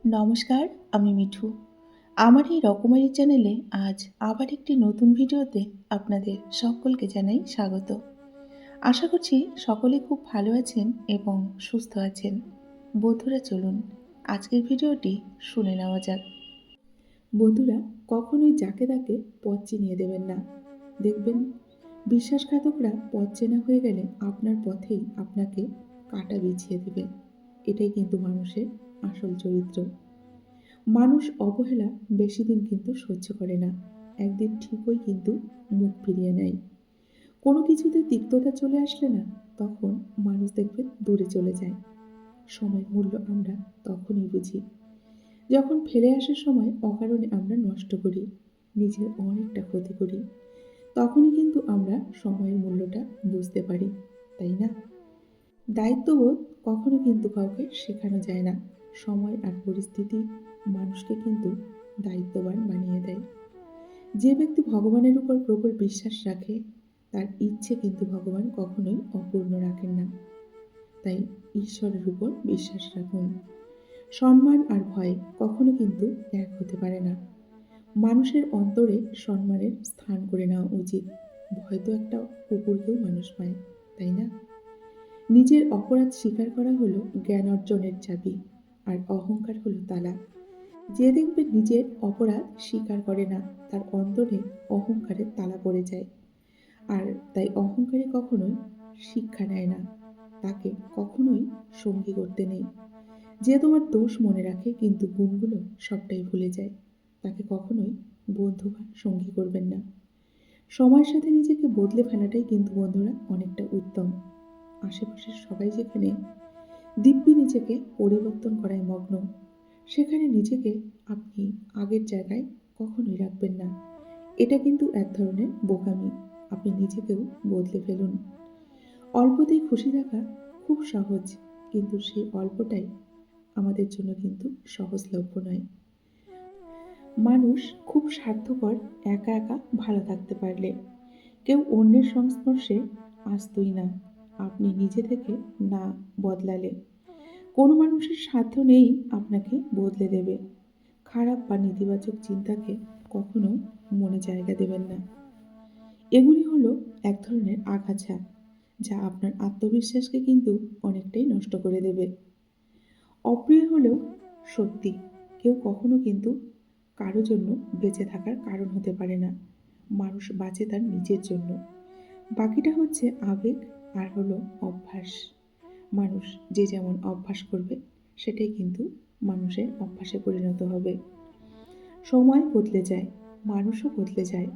নমস্কার, আমি মিঠু। আমার এই রকমারি চ্যানেলে আজ আবার একটি নতুন ভিডিওতে আপনাদের সকলকে জানাই স্বাগত। আশা করছি সকলে খুব ভালো আছেন এবং সুস্থ আছেন। বন্ধুরা চলুন আজকের ভিডিওটি শুনে নেওয়া যাক। বন্ধুরা, কখনোই যাকে তাকে পথ চিনিয়ে দেবেন না। দেখবেন বিশ্বাসঘাতকরা পথ চেনা হয়ে গেলে আপনার পথেই আপনাকে কাঁটা বিছিয়ে দেবে। এটাই কিন্তু মানুষের আসল চরিত্র। মানুষ অবহেলা বেশিদিন কিন্তু সহ্য করে না, একদিন ঠিকই কিন্তু মুখ ফিরিয়ে নেয়। কোনো কিছুতে তিক্ততা চলে আসলে না, তখন মানুষ দেখবে দূরে চলে যায়। সময়ের মূল্য আমরা তখনই বুঝি যখন ফেলে আসার সময় অকারণে আমরা নষ্ট করি, নিজের অনেকটা ক্ষতি করি। তখনই কিন্তু আমরা সময়ের মূল্যটা বুঝতে পারি, তাই না? দায়িত্ববোধ কখনো কিন্তু কাউকে শেখানো যায় না। সময় আর পরিস্থিতি মানুষকে কিন্তু দায়িত্ববান বানিয়ে দেয়। যে ব্যক্তি ভগবানের উপর প্রবল বিশ্বাস রাখে, তার ইচ্ছে কিন্তু ভগবান কখনোই অপূর্ণ রাখেন না। তাই ঈশ্বরের উপর বিশ্বাস রাখুন। সম্মান আর ভয় কখনো কিন্তু এক হতে পারে না। মানুষের অন্তরে সম্মানের স্থান করে নেওয়া উচিত। ভয় তো একটা কুকুরকেও মানুষ পায়, তাই না? নিজের অপরাধ স্বীকার করা হলো জ্ঞান অর্জনের চাবি, আর অহংকার হলো তালা। যে দেখবে নিজের অপরাধ স্বীকার করে না, তার অন্তরে অহংকারের তালা পড়ে যায়। আর তাই অহংকারে কখনোই শিক্ষা নেয় না, তাকে কখনোই সঙ্গী করতে নেই। যে তোমার দোষ মনে রাখে কিন্তু গুণগুলো সবটাই ভুলে যায়, তাকে কখনোই বন্ধু বা সঙ্গী করবেন না। সময়ের সাথে নিজেকে বদলে ফেলাটাই কিন্তু বন্ধুরা অনেকটা উত্তম। আশেপাশের সবাই যেখানে দিব্যি নিজেকে পরিবর্তন করায় মগ্ন, সেখানে নিজেকে আপনি আগের জায়গায় কখনোই রাখবেন না। এটা কিন্তু এক ধরনের বোকামি। আপনি নিজেকেও বদলে ফেলুন। অল্পতেই খুশি থাকা খুব সহজ, কিন্তু সেই অল্পটাই আমাদের জন্য কিন্তু সহজলভ্য নয়। মানুষ খুব স্বার্থপর একা একা ভালো থাকতে পারলে, কেউ অন্যের সংস্পর্শে আসতই না আপনি নিজে থেকে না বদলালে। কোনো মানুষের সাধ্য নেই আপনাকে বদলে দেবে। খারাপ বা নেতিবাচক চিন্তাকে কখনো মনে জায়গা দেবেন না। এগুলি হলো এক ধরনের আগাছা, যা আপনার আত্মবিশ্বাসকে কিন্তু অনেকটাই নষ্ট করে দেবে। অপ্রিয় হলেও সত্যি, কেউ কখনো কিন্তু কারো জন্য বেঁচে থাকার কারণ হতে পারে না। মানুষ বাঁচে তার নিজের জন্য। বাকিটা হচ্ছে আবেগ আর হলো অভ্যাস। মানুষ যে যেমন অভ্যাস করবে, সেটাই কিন্তু মানুষের অভ্যাসে পরিণত হবে। সময় বদলে যায়, মানুষও বদলে যায়,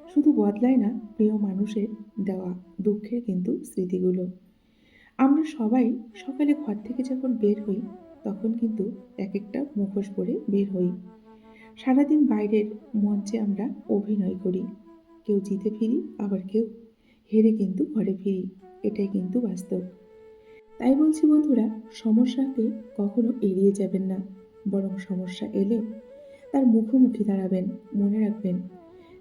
শুধু বদলায় না প্রিয় মানুষের দেওয়া দুঃখের কিন্তু স্মৃতিগুলো। আমরা সবাই সকালে ঘর থেকে যখন বের হই, তখন কিন্তু এক একটা মুখোশ পরে বের হই। সারাদিন বাইরের মঞ্চে আমরা অভিনয় করি, কেউ জিতে ফিরি, আবার কেউ হেরে কিন্তু ঘরে ফিরি। এটাই কিন্তু বাস্তব। তাই বলছি বন্ধুরা, সমস্যাকে কখনো এড়িয়ে যাবেন না, বরং সমস্যা এলে তার মুখোমুখি দাঁড়াবেন। মনে রাখবেন,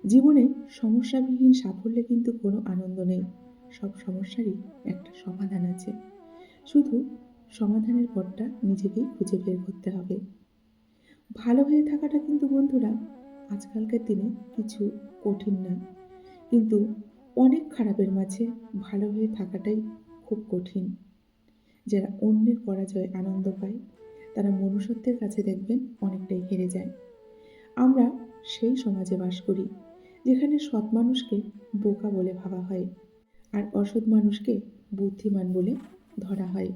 জীবনে সমস্যাবিহীন সাফল্যে কিন্তু কোনো আনন্দ নেই। সব সমস্যারই একটা সমাধান আছে, শুধু সমাধানের পথটা নিজেকেই খুঁজে বের করতে হবে। ভালো হয়ে থাকাটা কিন্তু বন্ধুরা আজকালকার দিনে কিছু কঠিন না, কিন্তু অনেক খারাপের মাঝে ভালো হয়ে থাকাটাই খুব কঠিন। যারা অন্যের পরাজয়ে আনন্দ পায়, তারা মনুষ্যত্বের কাছে দেখবেন অনেকটাই হেরে যায়। আমরা সেই সমাজে বাস করি যেখানে সৎ মানুষকে বোকা বলে ভাবা হয়, আর অসৎ মানুষকে বুদ্ধিমান বলে ধরা হয়।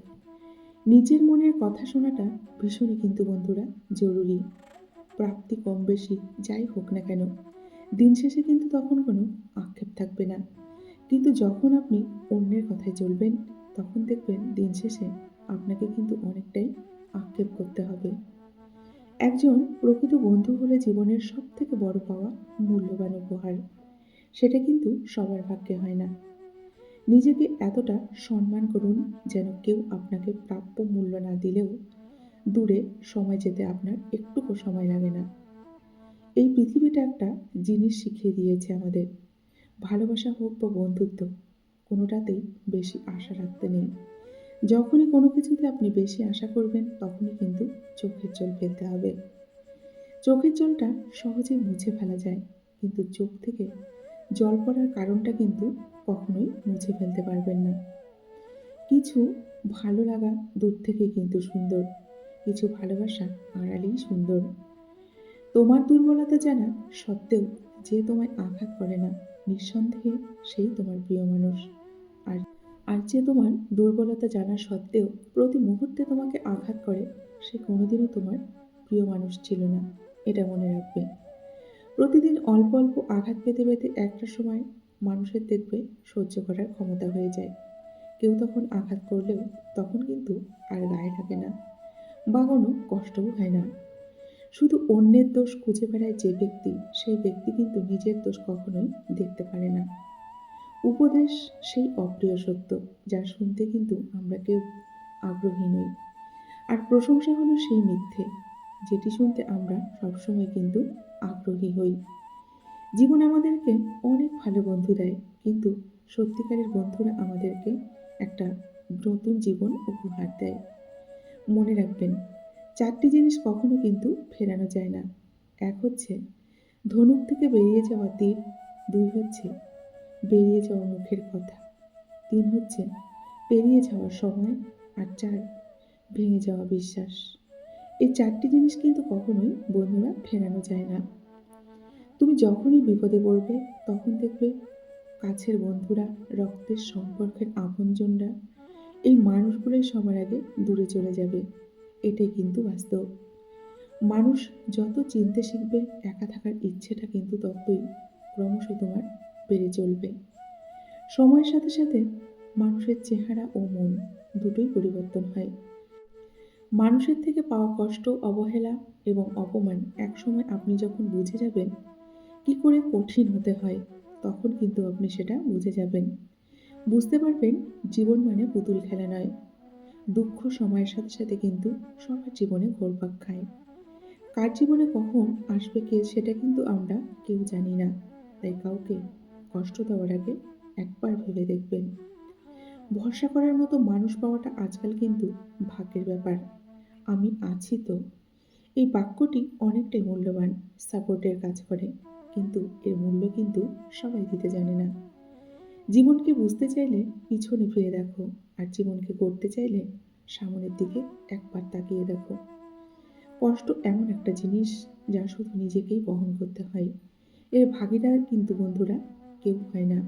নিজের মনের কথা শোনাটা ভীষণই কিন্তু বন্ধুরা জরুরি। প্রাপ্তি কম বেশি যাই হোক না কেন, দিন শেষে কিন্তু তখন কোনো আক্ষেপ থাকবে না। কিন্তু যখন আপনি অন্যের কথায় চলবেন, তখন দেখবেন দিন শেষে আপনাকে কিন্তু অনেকটাই আক্ষেপ করতে হবে। একজন প্রকৃত বন্ধু হলে জীবনের সব থেকে বড় পাওয়া মূল্যবান উপহার। সেটা কিন্তু সবার ভাগ্যে হয় না। নিজেকে এতটা সম্মান করুন যেন কেউ আপনাকে প্রাপ্য মূল্য না দিলেও দূরে সময় যেতে আপনার একটুকু সময় লাগে না। এই পৃথিবীটা একটা জিনিস শিখিয়ে দিয়েছে আমাদের, ভালোবাসা হোক বা বন্ধুত্ব, কোনোটাতেই বেশি আশা রাখতে নেই। যখনই কোনো কিছুতে আপনি বেশি আশা করবেন তখনই কিন্তু চোখের জল ফেলতে হবে। চোখের জলটা সহজেই মুছে ফেলা যায়, কিন্তু চোখ থেকে জল পড়ার কারণটা কিন্তু কখনোই মুছে ফেলতে পারবেন না। কিছু ভালো লাগা দূর থেকে কিন্তু সুন্দর, কিছু ভালোবাসা আড়ালেই সুন্দর। তোমার দুর্বলতা জানা সত্ত্বেও যে তোমায় আঘাত করে না, নিঃসন্দেহে সেই তোমার প্রিয় মানুষ। আর আর যে তোমার দুর্বলতা জানা সত্ত্বেও প্রতি মুহূর্তে তোমাকে আঘাত করে, সে কোনোদিনও তোমার প্রিয় মানুষ ছিল না। এটা মনে রাখবে। প্রতিদিন অল্প অল্প আঘাত পেতে পেতে একটা সময় মানুষের দেখবে সহ্য করার ক্ষমতা হয়ে যায়। কেউ তখন আঘাত করলেও তখন কিন্তু আর গায়ে লাগে না, বা কোনো কষ্টও হয় না। শুধু অন্যের দোষ খুঁজে বেড়ায় যে ব্যক্তি, সেই ব্যক্তি কিন্তু নিজের দোষ কখনোই দেখতে পারে না। উপদেশ সেই অপ্রিয় সত্য, যা শুনতে কিন্তু আমরা কেউ আগ্রহী নই। আর প্রশংসা হলো সেই মিথ্যে, যেটি শুনতে আমরা সবসময় কিন্তু আগ্রহী হই। জীবন আমাদেরকে অনেক ভালো বন্ধু দেয়, কিন্তু সত্যিকারের বন্ধুরা আমাদেরকে একটা নতুন জীবন উপহার দেয়। মনে রাখবেন, ৪টি জিনিস কখনো কিন্তু ফেরানো যায় না। ১ হচ্ছে ধনুক থেকে বেরিয়ে যাওয়া তীর, ২ হচ্ছে বেরিয়ে যাওয়া মুখের কথা, ৩ হচ্ছে পেরিয়ে যাওয়ার সময়, আর ৪ ভেঙে যাওয়া বিশ্বাস। এই ৪টি জিনিস কিন্তু কখনোই বন্ধুরা ফেরানো যায় না। তুমি যখনই বিপদে পড়বে তখন দেখবে কাছের বন্ধুরা, রক্তের সম্পর্কের আপনজনরা, এই মানুষগুলোই সবার আগে দূরে চলে যাবে। এটাই কিন্তু বাস্তব। মানুষ যত চিনতে শিখবে, একা থাকার ইচ্ছেটা কিন্তু ততই ক্রমশ তোমার বেড়ে চলবে। সময়ের সাথে সাথে মানুষের চেহারা ও মন দুটোই পরিবর্তন হয়। মানুষের থেকে পাওয়া কষ্ট, অবহেলা এবং অপমান একসময় আপনি যখন বুঝে যাবেন কি করে কঠিন হতে হয়, তখন কিন্তু আপনি সেটা বুঝে যাবেন। বুঝতে পারবেন জীবন মানে পুতুল খেলা নয়। দুঃখ সময়ের সাথে সাথে কিন্তু সবার জীবনে ঘুরপাক খায়। কার জীবনে কখন আসবে কে, সেটা কিন্তু আমরা কেউ জানি না। তাই কাউকে কষ্ট দেওয়ার আগে একবার ভেবে দেখবেন। ভরসা করার মতো মানুষ পাওয়াটা আজকাল কিন্তু ভাগ্যের ব্যাপার। আমি আছি তো, এই বাক্যটি অনেকটাই মূল্যবান, সাপোর্টের কাজ করে, কিন্তু এর মূল্য কিন্তু সবাই দিতে জানে না। জীবনকে বুঝতে চাইলে পিছনে ফিরে দেখো, আর জীবনকে করতে চাইলে সামনের দিকে একবার তাকিয়ে দেখো। কষ্ট এমন একটা জিনিস যা শুধু নিজেকেই বহন করতে হয়। এর ভাগীদার কিন্তু বন্ধুরা কেউ হয় না।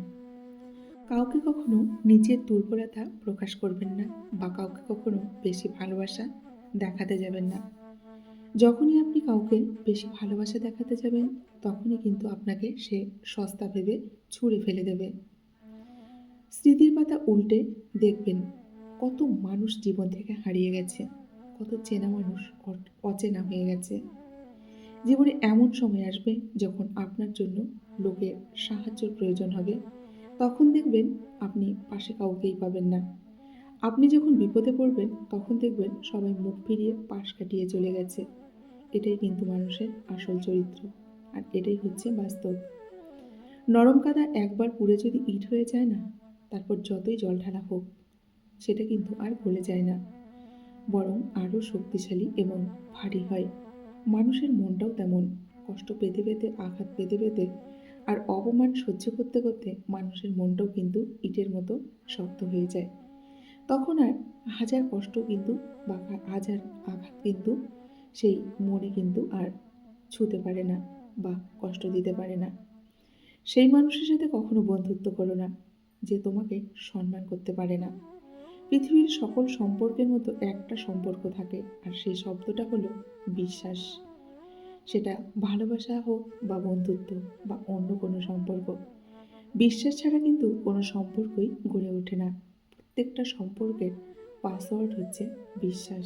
কাউকে কখনো নিজের দুর্বলতা প্রকাশ করবেন না, বা কাউকে কখনো বেশি ভালোবাসা দেখাতে যাবেন না। যখনই আপনি কাউকে বেশি ভালোবাসা দেখাতে যাবেন, তখনই কিন্তু আপনাকে সে সস্তা ভেবে ছুঁড়ে ফেলে দেবে। স্মৃতির পাতা উল্টে দেখবেন কত মানুষ জীবন থেকে হারিয়ে গেছে, কত চেনা মানুষ অচেনা হয়ে গেছে। জীবনে এমন সময় আসবে যখন আপনার জন্য লোকের সাহায্যের প্রয়োজন হবে, তখন দেখবেন আপনি পাশে কাউকেই পাবেন না। আপনি যখন বিপদে পড়বেন তখন দেখবেন সবাই মুখ ফিরিয়ে পাশ কাটিয়ে চলে গেছে। এটাই কিন্তু মানুষের আসল চরিত্র, আর এটাই হচ্ছে বাস্তব। নরম কাদা একবার পুড়ে যদি ইট হয়ে যায় না, তারপর যতই জল ঢালা হোক সেটা কিন্তু আর গলে যায় না, বরং আরও শক্তিশালী এবং ভারী হয়। মানুষের মনটাও তেমন। কষ্ট পেতে পেতে, আঘাত পেতে পেতে আর অপমান সহ্য করতে করতে মানুষের মনটাও কিন্তু ইটের মতো শক্ত হয়ে যায়। তখন আর হাজার কষ্ট কিন্তু বা হাজার আঘাত কিন্তু সেই মনে কিন্তু আর ছুঁতে পারে না বা কষ্ট দিতে পারে না। সেই মানুষের সাথে কখনো বন্ধুত্ব করো না যে তোমাকে সম্মান করতে পারে না। পৃথিবীর সকল সম্পর্কের মতো একটা সম্পর্ক থাকে, আর সেই শব্দটা হলো বিশ্বাস। সেটা ভালোবাসা হোক বা বন্ধুত্ব বা অন্য কোনো সম্পর্ক, বিশ্বাস ছাড়া কিন্তু কোনো সম্পর্কই গড়ে ওঠে না। প্রত্যেকটা সম্পর্কের পাসওয়ার্ড হচ্ছে বিশ্বাস।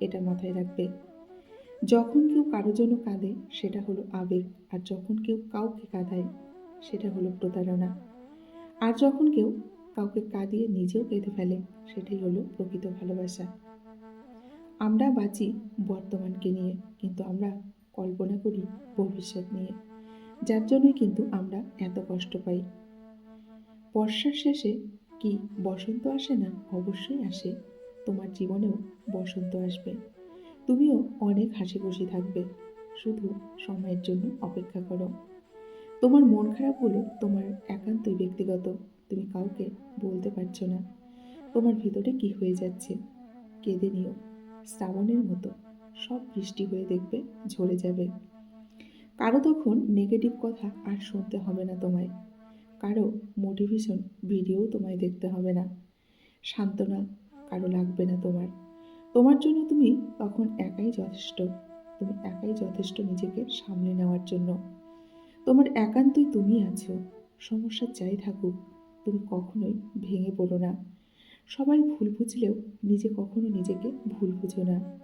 এটা মাথায় রাখবে। যখন কেউ কারোর জন্য কাঁদে সেটা হলো আবেগ, আর যখন কেউ কাউকে কাঁদায় সেটা হলো প্রতারণা। আর যখন কেউ কাউকে কাঁদিয়ে নিজেও কেঁদে ফেলে, সেটাই হলো প্রকৃত ভালোবাসা। আমরা বাঁচি বর্তমানকে নিয়ে, কিন্তু আমরা কল্পনা করি ভবিষ্যৎ নিয়ে, যার জন্যই কিন্তু আমরা এত কষ্ট পাই। বর্ষার শেষে কি বসন্ত আসে না? অবশ্যই আসে। তোমার জীবনেও বসন্ত আসবে। তুমিও অনেক হাসি খুশি থাকবে। শুধু সময়ের জন্য অপেক্ষা করো। তোমার মন খারাপগুলো তোমার একান্তই ব্যক্তিগত। তুমি কাউকে বলতে পারছো না তোমার ভিতরে কি হয়ে যাচ্ছে। কেঁদে নিও, শ্রাবণের মতো সব বৃষ্টি হয়ে দেখবে ঝরে যাবে। কারো তখন নেগেটিভ কথা আর শুনতে হবে না তোমায়। কারো মোটিভেশন ভিডিও তোমায় দেখতে হবে না। সান্ত্বনা কারো লাগবে না তোমার। তোমার জন্য তুমি তখন একাই যথেষ্ট। তুমি একাই যথেষ্ট নিজেকে সামলে নেওয়ার জন্য। তোমার একান্তই তুমি আছো। সমস্যা যাই থাকুক, তুমি কখনোই ভেঙে পড়ো না। সবাই ভুল বুঝলেও নিজে কখনো নিজেকে ভুল বুঝো না।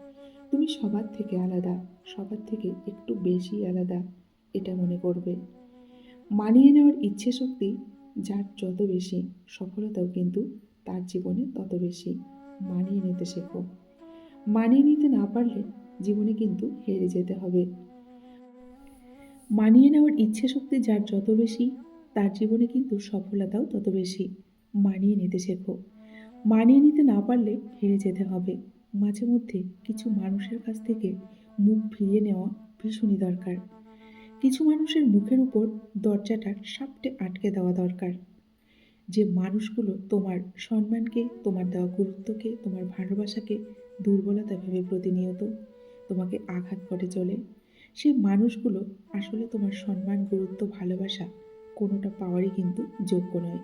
তুমি সবার থেকে আলাদা, সবার থেকে একটু বেশি আলাদা, এটা মনে করবে। মানিয়ে নেওয়ার ইচ্ছে শক্তি যার যত বেশি, সফলতাও কিন্তু তার জীবনে তত বেশি। মানিয়ে নিতে শেখো। মানিয়ে নিতে না পারলে জীবনে কিন্তু হেরে যেতে হবে। মানিয়ে নেওয়ার ইচ্ছে শক্তি যার যত বেশি, তার জীবনে কিন্তু সফলতাও তত বেশি। মানিয়ে নিতে শেখো। মানিয়ে নিতে না পারলে হেরে যেতে হবে। মাঝে মধ্যে কিছু মানুষের কাছ থেকে মুখ ফিরিয়ে নেওয়া ভীষণই দরকার। কিছু মানুষের মুখের উপর দরজাটা সাপটে আটকে দেওয়া দরকার। যে মানুষগুলো তোমার সম্মানকে, তোমার দেওয়া গুরুত্বকে, তোমার ভালোবাসাকে দুর্বলতা ভেবে প্রতিনিয়ত তোমাকে আঘাত করে চলে, সেই মানুষগুলো আসলে তোমার সম্মান, গুরুত্ব, ভালোবাসা কোনোটা পাওয়ারই কিন্তু যোগ্য নয়।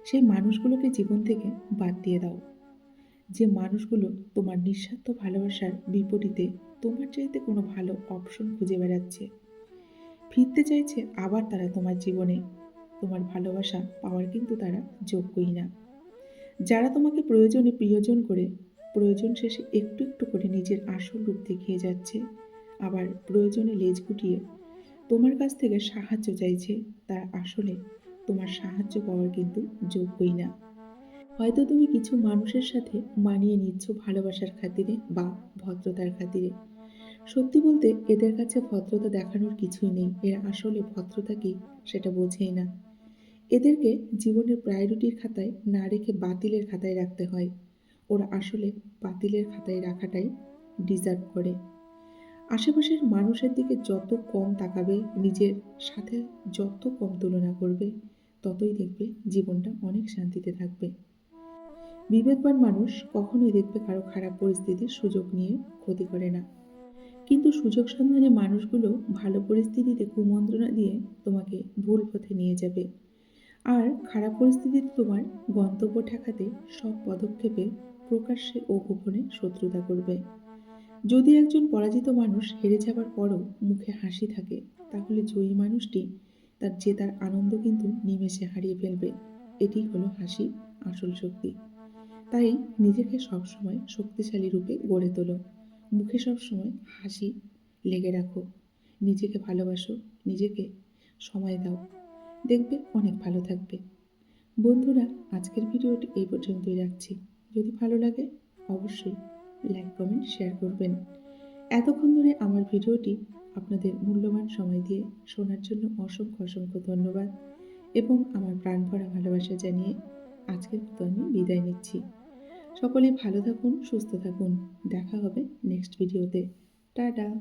সেই মানুষগুলোকে জীবন থেকে বাদ দিয়ে দাও। যে মানুষগুলো তোমার নিঃস্বার্থ ভালোবাসার বিপরীতে তোমার চাইতে কোনো ভালো অপশন খুঁজে বেড়াচ্ছে, ফিরতে চাইছে আবার তারা তোমার জীবনে, তোমার ভালোবাসা পাওয়ার কিন্তু তারা যোগ্যই না। যারা তোমাকে প্রয়োজনে প্রিয়জন করে প্রয়োজন শেষে একটু একটু করে নিজের আসল রূপ দেখিয়ে যাচ্ছে, আবার প্রয়োজনে লেজ গুটিয়ে তোমার কাছ থেকে সাহায্য চাইছে, তারা আসলে তোমার সাহায্য পাওয়ার কিন্তু যোগ্যই না। হয়তো তুমি কিছু মানুষের সাথে মানিয়ে নিচ্ছ ভালোবাসার খাতিরে বা ভদ্রতার খাতিরে। সত্যি বলতে এদের কাছে ভদ্রতা দেখানোর কিছুই নেই। এরা আসলে ভদ্রতা কি সেটা বোঝেই না। এদেরকে জীবনের প্রায়োরিটির খাতায় না রেখে বাতিলের খাতায় রাখতে হয়। ওরা আসলে বাতিলের খাতায় রাখাটাই ডিজার্ভ করে। আশেপাশের মানুষের দিকে যত কম তাকাবে, নিজের সাথে যত কম তুলনা করবে, ততই দেখবে জীবনটা অনেক শান্তিতে থাকবে। বিবেকবান মানুষ কখনোই দেখবে কারো খারাপ পরিস্থিতির সুযোগ নিয়ে ক্ষতি করে না। কিন্তু সুযোগ সন্ধানী মানুষগুলো ভালো পরিস্থিতিতে কুমন্ত্রণা দিয়ে তোমাকে ভুল পথে নিয়ে যাবে। আর খারাপ পরিস্থিতিতে তোমার গন্তব্য ঠেকাতে সব পদক্ষেপে প্রকাশ্যে ও গোপনে শত্রুতা করবে। যদি একজন পরাজিত মানুষ হেরে যাবার পরও মুখে হাসি থাকে, তাহলে জয়ী মানুষটি তার জেতার আনন্দ কিন্তু নিমেষে হারিয়ে ফেলবে। এটি হলো হাসি আসল শক্তি। তাই নিজেকে সবসময় শক্তিশালী রূপে গড়ে তোলো। মুখে সবসময় হাসি লেগে রাখো। নিজেকে ভালোবাসো, নিজেকে সময় দাও। দেখবে অনেক ভালো থাকবে। বন্ধুরা, আজকের ভিডিওটি এই পর্যন্তই রাখছি। যদি ভালো লাগে অবশ্যই লাইক, কমেন্ট, শেয়ার করবেন। এতক্ষণ ধরে আমার ভিডিওটি আপনাদের মূল্যবান সময় দিয়ে শোনার জন্য অসংখ্য অসংখ্য ধন্যবাদ এবং আমার প্রাণভরা ভালোবাসা জানিয়ে আজকের মতো আমি বিদায় নিচ্ছি। সকলে ভালো থাকুন, সুস্থ থাকুন। দেখা হবে নেক্সট ভিডিওতে। টাটা।